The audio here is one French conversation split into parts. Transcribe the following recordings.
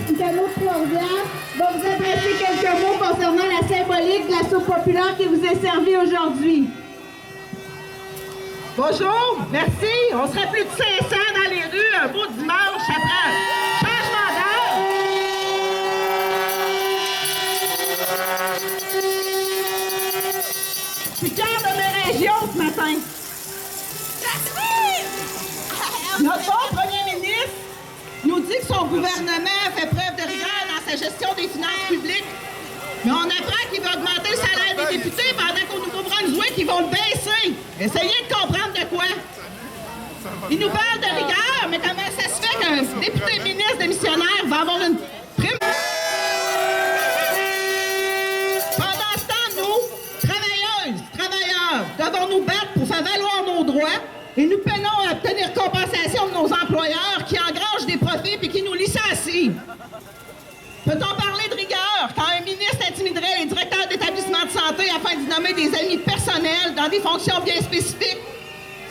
Ticano Florian va vous adresser quelques mots concernant la symbolique de la soupe populaire qui vous est servie aujourd'hui. Bonjour, merci. On serait plus de 500 dans les rues un beau dimanche après changement d'heure. Je suis fière de mes régions ce matin. Notre bon premier ministre nous dit que son gouvernement fait preuve de rigueur dans sa gestion des finances publiques. Mais on apprend qu'il va augmenter le salaire des députés pendant qu'au Nouveau-Brunswick, ils vont le baisser. Essayez de comprendre de quoi. Il nous parle de rigueur, mais comment ça se fait qu'un député ministre démissionnaire va avoir une prime? Pendant ce temps, nous, travailleurs, devons nous battre pour faire valoir nos droits et nous peinons à obtenir compensation de nos employeurs qui engrangent des profits et qui nous licencient. Peut-on parler de rigueur quand un ministre intimiderait les directeurs d'établissements de santé afin d'y nommer des amis personnels dans des fonctions bien spécifiques?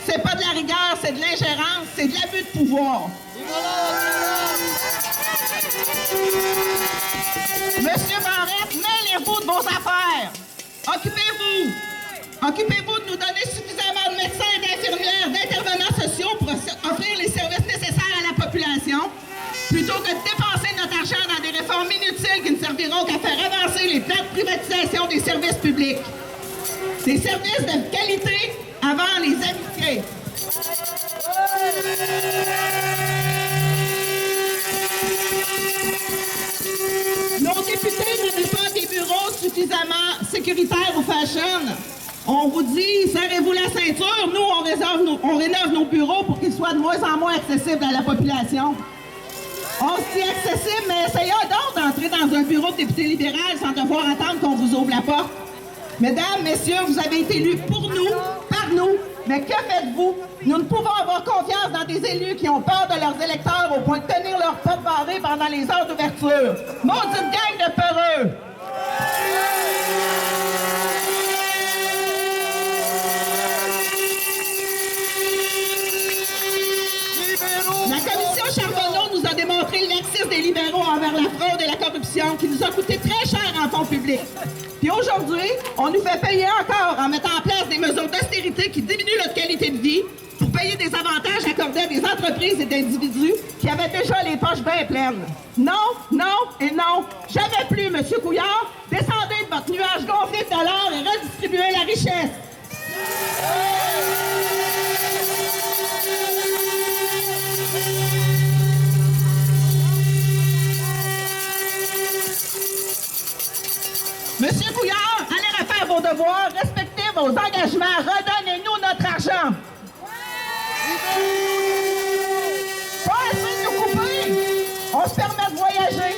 C'est pas de la rigueur, c'est de l'ingérence, c'est de l'abus de pouvoir. Monsieur Barrette, mêlez-vous de vos affaires. Occupez-vous de nous donner suffisamment de médecins et d'infirmières, d'intervenants sociaux pour offrir les services nécessaires à la population, plutôt que de dépenser notre argent dans des réformes inutiles qui ne serviront qu'à faire avancer les plans de privatisation des services publics. Des services de qualité avant les amitiés. Nos députés n'avaient pas des bureaux suffisamment sécuritaires ou fashion. On vous dit, serrez-vous la ceinture. Nous, on rénove nos bureaux pour qu'ils soient de moins en moins accessibles à la population. On se dit accessible, mais essayons donc d'entrer dans un bureau de député libéral sans devoir attendre qu'on vous ouvre la porte. Mesdames, messieurs, vous avez été élus pour nous, par nous, mais que faites-vous? Nous ne pouvons avoir confiance dans des élus qui ont peur de leurs électeurs au point de tenir leur porte barrée pendant les heures d'ouverture. Maudite gang de peureux! La commission Charbonneau nous a démontré le laxisme des libéraux envers la fraude et la corruption qui nous a coûté très cher en fonds publics. Puis aujourd'hui, on nous fait payer encore en mettant en place des mesures d'austérité qui diminuent notre qualité de vie pour payer des avantages accordés à des entreprises et d'individus qui avaient déjà les poches bien pleines. Non, non et non. Jamais plus, M. Couillard. Descendez de votre nuage gonflé de dollars et redistribuez la richesse. Monsieur Couillard, allez refaire vos devoirs, respectez vos engagements, redonnez-nous notre argent. Pas assez de nous couper. On se permet de voyager.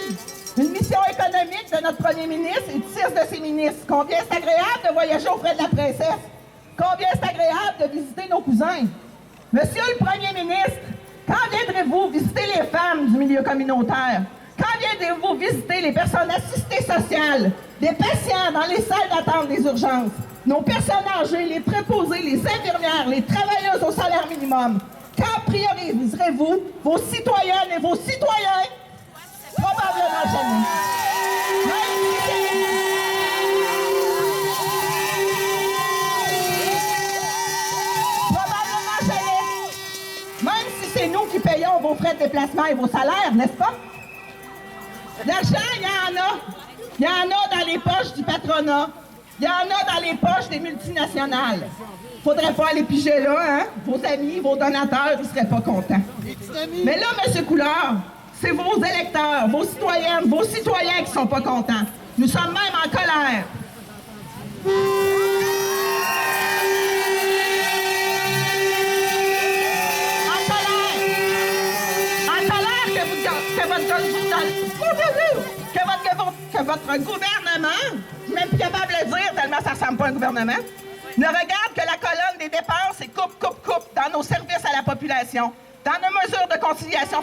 Une mission économique de notre premier ministre et de 6 de ses ministres. Combien c'est agréable de voyager auprès de la princesse? Combien c'est agréable de visiter nos cousins? Monsieur le premier ministre, quand viendrez-vous visiter les femmes du milieu communautaire? Quand viendrez-vous visiter les personnes assistées sociales, les patients dans les salles d'attente des urgences, nos personnes âgées, les préposés, les infirmières, les travailleuses au salaire minimum? Quand prioriserez-vous vos citoyennes et vos citoyens? Probablement jamais. Probablement jamais. Même si c'est nous qui payons vos frais de déplacement et vos salaires, n'est-ce pas? L'argent, il y en a. Il y en a dans les poches du patronat. Il y en a dans les poches des multinationales. Faudrait pas aller piger là, hein? Vos amis, vos donateurs, ils seraient pas contents. Mais là, M. Couillard, c'est vos électeurs, vos citoyennes, vos citoyens qui sont pas contents. Nous sommes même en colère. Que votre gouvernement, je suis même plus capable de le dire tellement ça ressemble pas à un gouvernement, ne regarde que la colonne des dépenses et coupe dans nos services à la population, dans nos mesures de conciliation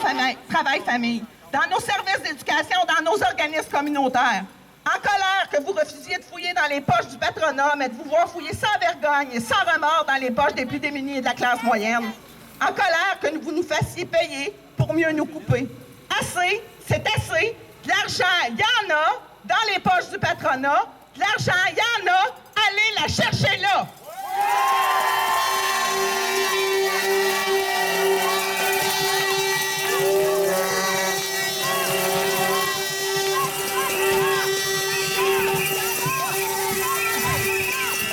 travail-famille, dans nos services d'éducation, dans nos organismes communautaires. En colère que vous refusiez de fouiller dans les poches du patronat, mais de vous voir fouiller sans vergogne et sans remords dans les poches des plus démunis et de la classe moyenne. En colère que vous nous fassiez payer pour mieux nous couper. Assez, c'est assez. De l'argent, il y en a dans les poches du patronat. De l'argent, il y en a. Allez la chercher là.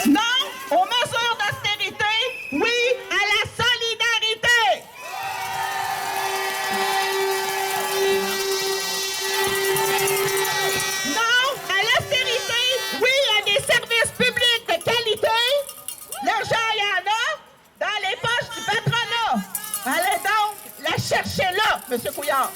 Non aux mesures d'austérité, oui à la solidarité. Non à l'austérité, oui à des services publics de qualité. L'argent, il y en a dans les poches du patronat. Allez donc la chercher là, M. Couillard.